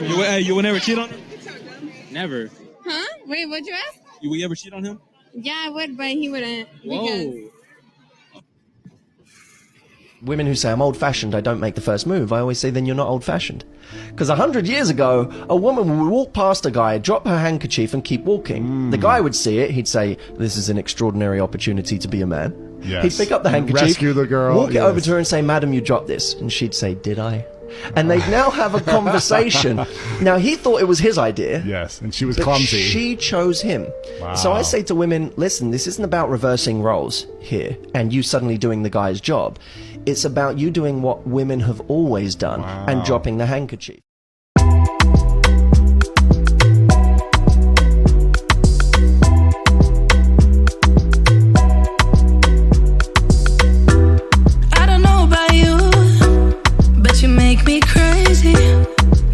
You would never cheat on him? Never. Huh? Wait, what'd you ask? You would ever cheat on him? Yeah, I would, but he wouldn't. Whoa. Women who say, I'm old-fashioned, I don't make the first move, I always say, then you're not old-fashioned. Because 100 years ago, a woman would walk past a guy, drop her handkerchief and keep walking. The guy would see it, he'd say, this is an extraordinary opportunity to be a man. Yes. He'd pick up the handkerchief, rescue the girl, walk it over to her and say, madam, you dropped this. And she'd say, did I? And they'd now have a conversation. Now, he thought it was his idea. Yes, and she was but clumsy. She chose him. Wow. So I say to women, listen, this isn't about reversing roles here and you suddenly doing the guy's job. It's about you doing what women have always done and dropping the handkerchief. I don't know about you, but you make me crazy.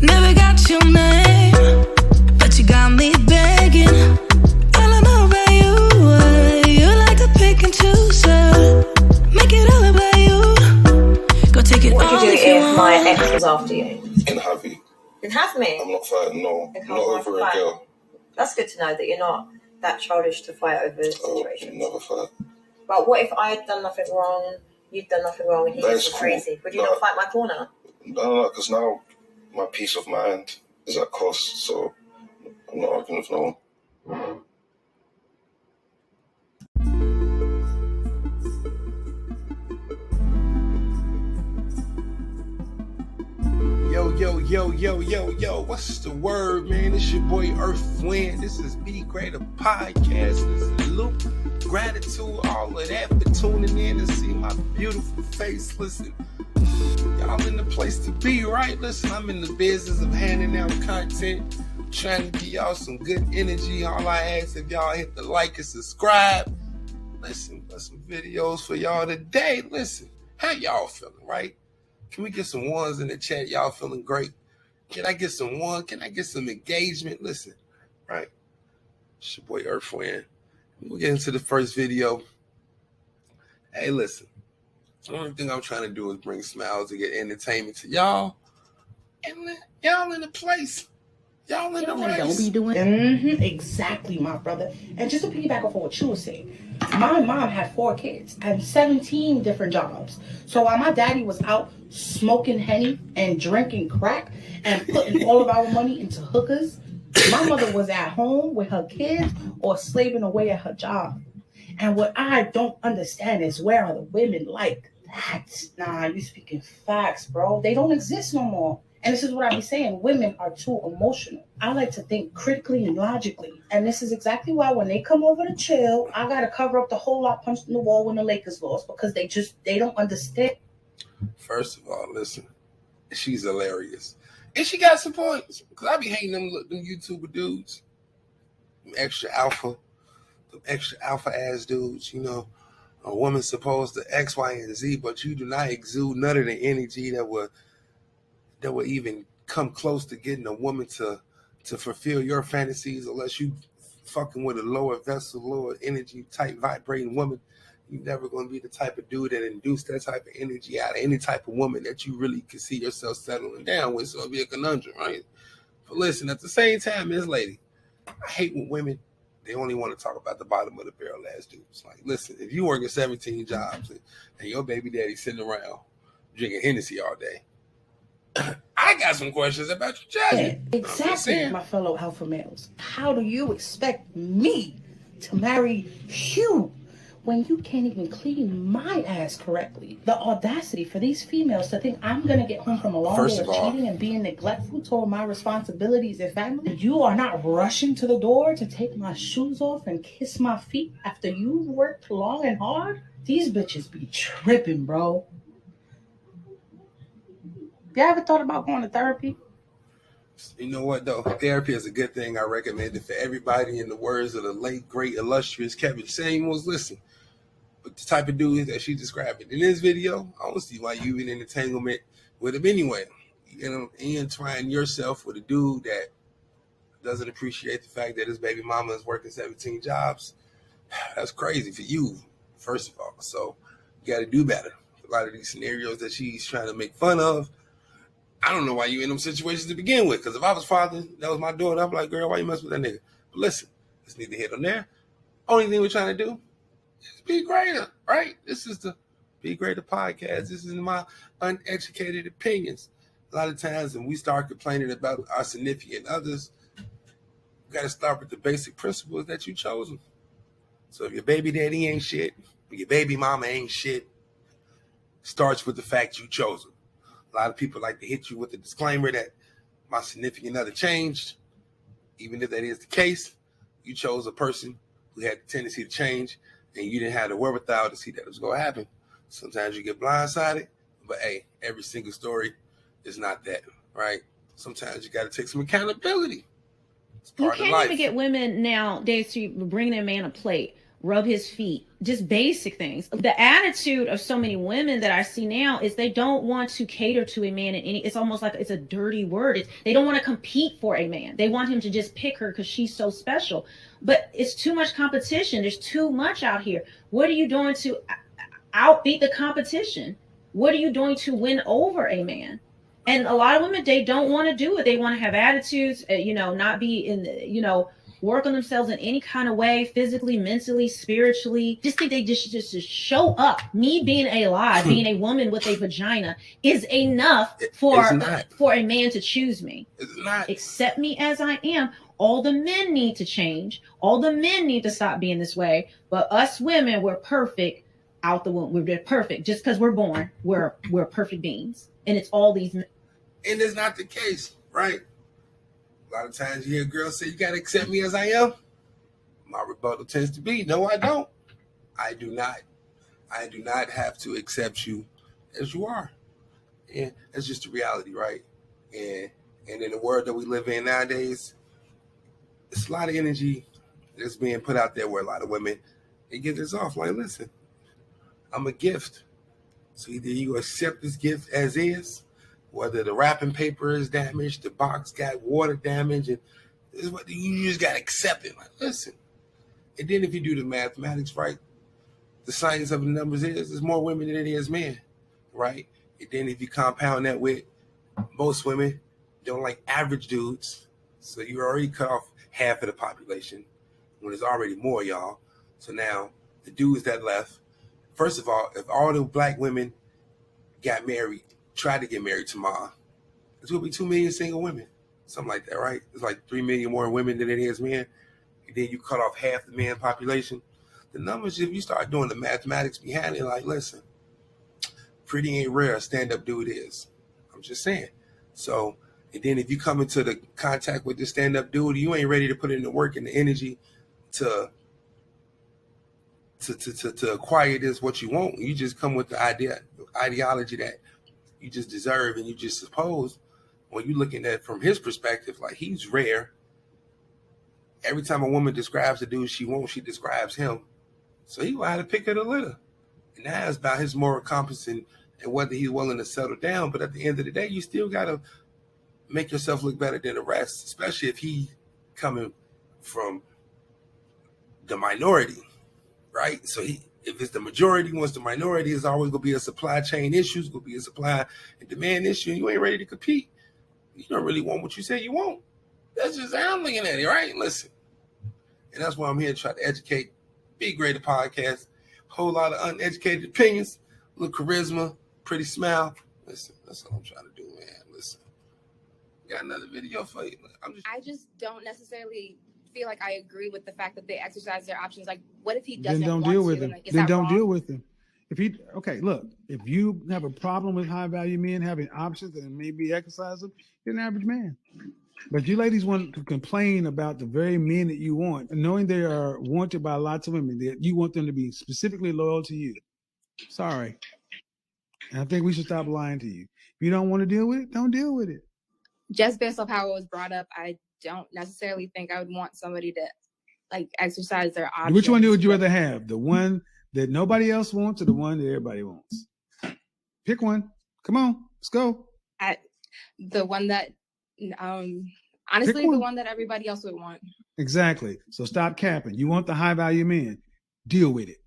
Never got your name, but you got me begging. I don't know about you, you like to pick and choose, make it all about you. Go take it all. What would you do if my ex was after you? Can have you. Can have me? I'm not fighting, no. Okay, Not over a fine. girl. That's good to know that you're not that childish to fight over situations. Never fight. But what if I had done nothing wrong, you'd done nothing wrong, and he That's gets crazy? Would you No. not fight my corner? No, because now my peace of mind is at cost, so I'm not arguing with no one. Yo, what's the word, man? It's your boy Earth Wind. This is Be Greater Podcast. This is Luke. Gratitude, all of that for tuning in and see my beautiful face. Listen, y'all in the place to be, right? Listen, I'm in the business of handing out content, trying to give y'all some good energy. All I ask if y'all hit the like and subscribe. Listen, got some videos for y'all today. Listen, how y'all feeling, right? Can we get some ones in the chat? Y'all feeling great? Can I get some one? Can I get some engagement? Listen, right? It's your boy Earth Wind. We'll get into the first video. Hey, listen. The only thing I'm trying to do is bring smiles and get entertainment to y'all. And y'all in the place. Y'all in the race. Don't be doing exactly, my brother. And just to piggyback off of what you were saying, my mom had 4 kids and 17 different jobs. So while my daddy was out smoking Henny and drinking crack and putting all of our money into hookers, my mother was at home with her kids or slaving away at her job. And what I don't understand is, where are the women like that? Nah, you speaking facts, bro. They don't exist no more. And this is what I be saying. Women are too emotional. I like to think critically and logically. And this is exactly why when they come over to chill, I got to cover up the whole lot punched in the wall when the Lakers lost, because they don't understand. First of all, listen, she's hilarious. And she got some points. Because I be hating them YouTuber dudes. Them extra alpha ass dudes, you know. A woman's supposed to X, Y, and Z, but you do not exude none of the energy that would even come close to getting a woman to fulfill your fantasies, unless you fucking with a lower vessel, lower energy type vibrating woman. You're never going to be the type of dude that induce that type of energy out of any type of woman that you really can see yourself settling down with. So it'll be a conundrum, right? But listen, at the same time, Miss Lady, I hate when women, they only want to talk about the bottom of the barrel ass dudes. Like, listen, if you working 17 jobs and your baby daddy sitting around drinking Hennessy all day, I got some questions about your judgment. Exactly, my fellow alpha males. How do you expect me to marry you when you can't even clean my ass correctly? The audacity for these females to think I'm going to get home from a long day of cheating and being neglectful toward my responsibilities and family. You are not rushing to the door to take my shoes off and kiss my feet after you've worked long and hard. These bitches be tripping, bro. You ever thought about going to therapy? You know what, though? Therapy is a good thing. I recommend it for everybody. In the words of the late, great, illustrious Kevin Samuels, listen. But the type of dude that she described in this video, I don't see why you in an entanglement with him anyway. You know, entwine yourself with a dude that doesn't appreciate the fact that his baby mama is working 17 jobs. That's crazy for you, first of all. So you got to do better. A lot of these scenarios that she's trying to make fun of, I don't know why you in them situations to begin with. Because if I was father, that was my daughter, I'd be like, girl, why you mess with that nigga? But listen, let's need to hit on there. Only thing we're trying to do is be greater, right? This is the Be Greater podcast. This is my uneducated opinions. A lot of times when we start complaining about our significant others, we got to start with the basic principles that you chosen. So if your baby daddy ain't shit, if your baby mama ain't shit, starts with the fact you chose them. A lot of people like to hit you with the disclaimer that my significant other changed. Even if that is the case, you chose a person who had the tendency to change, and you didn't have the wherewithal to see that it was going to happen. Sometimes you get blindsided, but hey, every single story is not that, right? Sometimes you got to take some accountability. It's You part of can't life. even get women nowadays to bring their man a plate, rub his feet, just basic things. The attitude of so many women that I see now is they don't want to cater to a man in any, it's almost like it's a dirty word. They don't want to compete for a man. They want him to just pick her because she's so special. But it's too much competition. There's too much out here. What are you doing to outbeat the competition? What are you doing to win over a man? And a lot of women, they don't want to do it. They want to have attitudes, not be in, work on themselves in any kind of way, physically, mentally, spiritually. Just think they just show up. Me being alive, being a woman with a vagina is enough for a man to choose me. It's not. Accept me as I am. All the men need to change. All the men need to stop being this way. But us women, we're perfect out the womb. We're perfect. Just because we're born, we're perfect beings. And it's all these men. And it's not the case, right? A lot of times you hear girls say, you got to accept me as I am. My rebuttal tends to be, no, I don't. I do not. I do not have to accept you as you are. And that's just the reality, right? And in the world that we live in nowadays, it's a lot of energy that's being put out there where a lot of women, they get this off. Like, listen, I'm a gift. So either you accept this gift as is, whether the wrapping paper is damaged, the box got water damage, and you just got to accept it. Like, listen. And then if you do the mathematics right, the science of the numbers is there's more women than it is men, right? And then if you compound that with most women don't like average dudes, so you already cut off half of the population when there's already more, y'all. So now the dudes that left, first of all, if all the black women got married, tried to get married tomorrow, it's going to be 2 million single women. Something like that, right? It's like 3 million more women than it is men. And then you cut off half the man population. The numbers, if you start doing the mathematics behind it, like, listen, pretty ain't rare a stand-up dude is. I'm just saying. So, and then if you come into the contact with this stand-up dude, you ain't ready to put in the work and the energy to acquire this what you want. You just come with the ideology that you just deserve and you just suppose. When you looking at it from his perspective, like, he's rare. Every time a woman describes the dude she wants, she describes him. So he will have to pick of the litter. And now it's about his moral compass and whether he's willing to settle down. But at the end of the day, you still got to make yourself look better than the rest, especially if he coming from the minority, right? So if it's the majority, once the minority, is always going to be a supply chain issue, it's going to be a supply and demand issue, and you ain't ready to compete. You don't really want what you say you want. That's just how I'm looking at it, right? Listen. And that's why I'm here to try to educate. Be Greater podcast. Whole lot of uneducated opinions, a little charisma, pretty smile. Listen, that's what I'm trying to do, man. Listen. Got another video for you. I just don't necessarily feel like I agree with the fact that they exercise their options. Like, what if he doesn't Then don't want deal to? with him. Like, is Then that don't wrong? deal with him. If you have a problem with high value men having options and maybe exercise them, you're an average man. But you ladies want to complain about the very men that you want, knowing they are wanted by lots of women, that you want them to be specifically loyal to you. Sorry. And I think we should stop lying to you. If you don't want to deal with it, don't deal with it. Just based off how it was brought up, I don't necessarily think I would want somebody to like exercise their options. Which one would you rather have? The one that nobody else wants or the one that everybody wants? Pick one. Come on, let's go. The one that, honestly, the one that everybody else would want. Exactly. So stop capping. You want the high value man. Deal with it.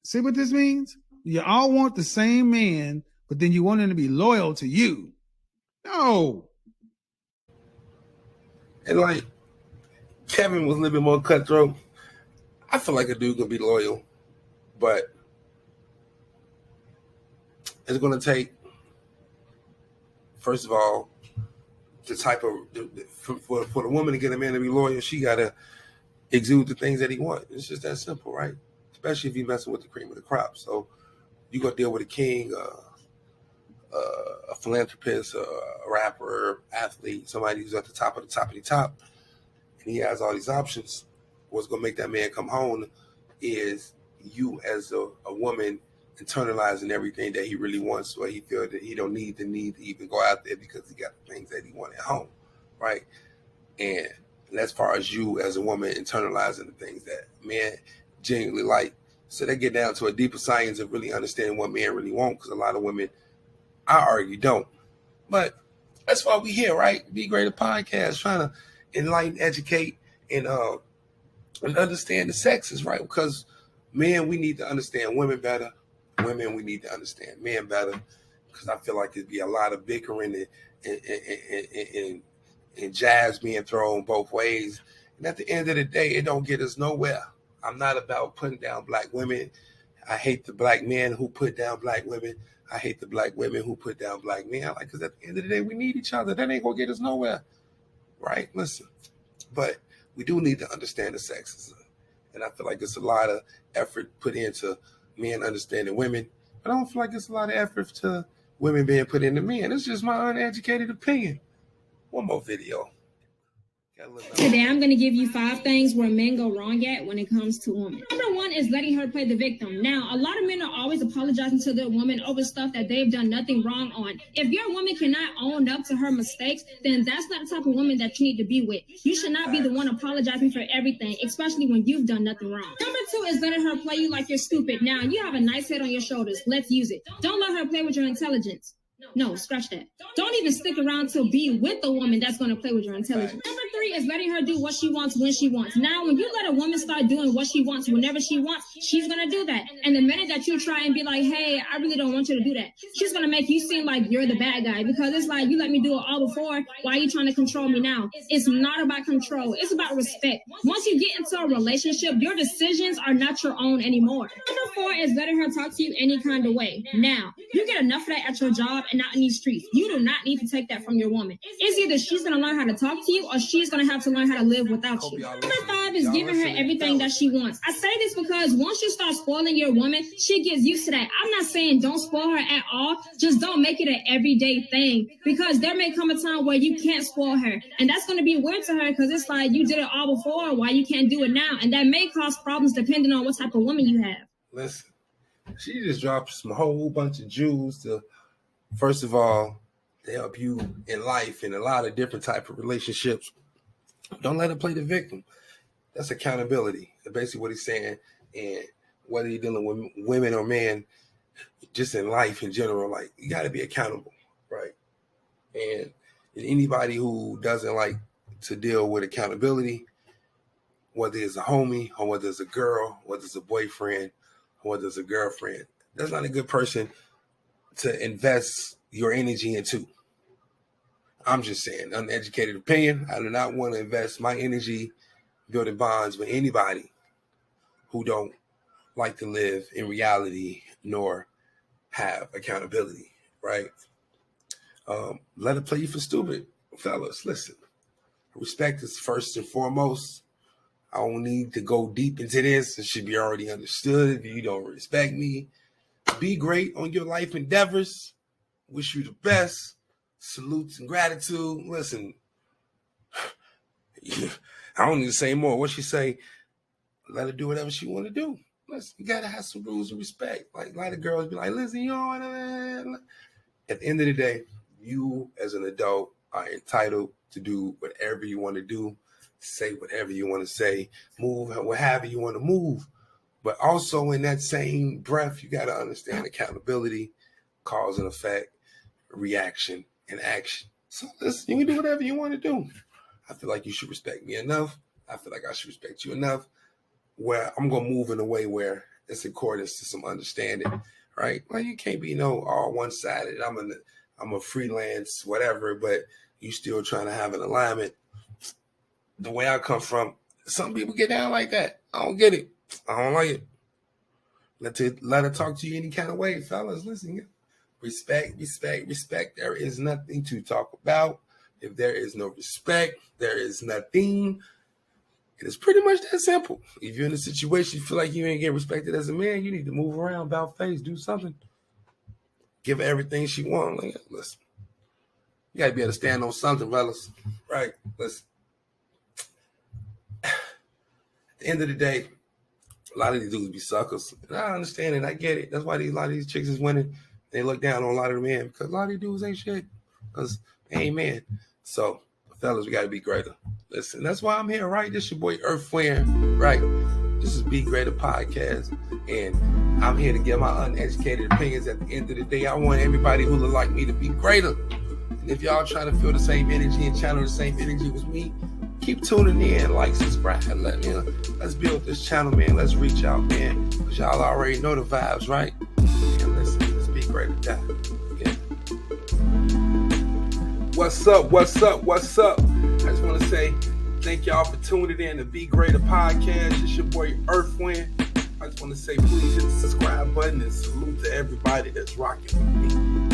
See what this means? You all want the same man, but then you want him to be loyal to you. No. And like Kevin was a little bit more cutthroat. I feel like a dude can be loyal, but it's going to take, first of all, the type of for the woman to get a man to be loyal, she got to exude the things that he wants. It's just that simple, right? Especially if you're messing with the cream of the crop. So you got to deal with a king, a philanthropist, a rapper, athlete, somebody who's at the top of the top, and he has all these options. What's going to make that man come home is you as a woman internalizing everything that he really wants, or he feels that he don't need to even go out there because he got the things that he want at home, right? And as far as you as a woman internalizing the things that men genuinely like, so they get down to a deeper science of really understanding what men really want, because a lot of women, I argue, don't. But that's why we here, right? Be Greater Podcast, trying to enlighten, educate, and understand the sexes, right? Because men, we need to understand women better. Women, we need to understand men better, because I feel like there'd be a lot of bickering and jabs being thrown both ways. And at the end of the day, it don't get us nowhere. I'm not about putting down black women. I hate the black men who put down black women. I hate the black women who put down black men. Like, because at the end of the day, we need each other. That ain't going to get us nowhere, right? Listen, but we do need to understand the sexes. And I feel like it's a lot of effort put into men understanding women, but I don't feel like it's a lot of effort to women being put into men. It's just my uneducated opinion. One more video. Today I'm going to give you 5 things where men go wrong at when it comes to women. Number 1 is letting her play the victim. Now, a lot of men are always apologizing to their woman over stuff that they've done nothing wrong on. If your woman cannot own up to her mistakes, then that's not the type of woman that you need to be with. You should not be the one apologizing for everything, especially when you've done nothing wrong. Number 2 is letting her play you like you're stupid. Now, you have a nice head on your shoulders. Let's use it. Don't let her play with your intelligence. No, scratch that. Don't even stick around to be with a woman that's going to play with your intelligence. Number 3 is letting her do what she wants when she wants. Now, when you let a woman start doing what she wants whenever she wants, she's going to do that. And the minute that you try and be like, hey, I really don't want you to do that, she's going to make you seem like you're the bad guy, because it's like, you let me do it all before. Why are you trying to control me now? It's not about control. It's about respect. Once you get into a relationship, your decisions are not your own anymore. Number 4 is letting her talk to you any kind of way. Now, you get enough of that at your job and not in these streets. You do not need to take that from your woman. It's either she's going to learn how to talk to you, or she's going to have to learn how to live without you. Number 5 is giving her everything that she wants. I say this because once you start spoiling your woman, she gets used to that. I'm not saying don't spoil her at all. Just don't make it an everyday thing, because there may come a time where you can't spoil her. And that's going to be weird to her, because it's like, you did it all before. Why you can't do it now? And that may cause problems depending on what type of woman you have. Listen, she just dropped some whole bunch of jewels to, first of all, to help you in life in a lot of different type of relationships. Don't let her play the victim. That's accountability. That's basically what he's saying. And whether you're dealing with women or men, just in life in general, like, you got to be accountable, right? And anybody who doesn't like to deal with accountability, whether it's a homie or whether it's a girl, whether it's a boyfriend, or whether it's a girlfriend, that's not a good person to invest your energy into. I'm just saying, uneducated opinion. I do not want to invest my energy building bonds with anybody who don't like to live in reality nor have accountability, right? Let it play you for stupid. Fellas, listen. Respect is first and foremost. I don't need to go deep into this. It should be already understood. If you don't respect me, be great on your life endeavors. Wish you the best. Salutes and gratitude. Listen, I don't need to say more. What she say? Let her do whatever she want to do. Listen, you gotta have some rules of respect. Like, a lot of girls be like, listen, you know what I mean? At the end of the day, you as an adult are entitled to do whatever you want to do, say whatever you want to say, move however you want to move. But also in that same breath, you got to understand accountability, cause and effect, reaction, and action. So listen, you can do whatever you want to do. I feel like you should respect me enough. I feel like I should respect you enough, where I'm going to move in a way where it's in accordance to some understanding, right? Well, you can't be all one-sided. I'm I'm a freelance, whatever, but you still trying to have an alignment. The way I come from, some people get down like that. I don't get it. I don't like it. Let her talk to you any kind of way. Fellas, listen. Respect. There is nothing to talk about. If there is no respect, there is nothing. It is pretty much that simple. If you're in a situation you feel like you ain't getting respected as a man, you need to move around, about face, do something. Give her everything she wants. Like, listen, you got to be able to stand on something, fellas. Right? Listen. At the end of the day, a lot of these dudes be suckers. And I understand it. I get it. That's why a lot of these chicks is winning. They look down on a lot of the men because a lot of these dudes ain't shit. Because they ain't men. So, fellas, we got to be greater. Listen, that's why I'm here, right? This your boy Earthwind, right? This is Be Greater Podcast. And I'm here to give my uneducated opinions. At the end of the day, I want everybody who look like me to be greater. And if y'all trying to feel the same energy and channel the same energy with me, keep tuning in, like, subscribe, and let's build this channel, man. Let's reach out, man. Because y'all already know the vibes, right? And let's be greater, guys. Yeah. What's up? I just want to say thank y'all for tuning in to Be Greater Podcast. It's your boy Earthwind. I just want to say please hit the subscribe button and salute to everybody that's rocking with me.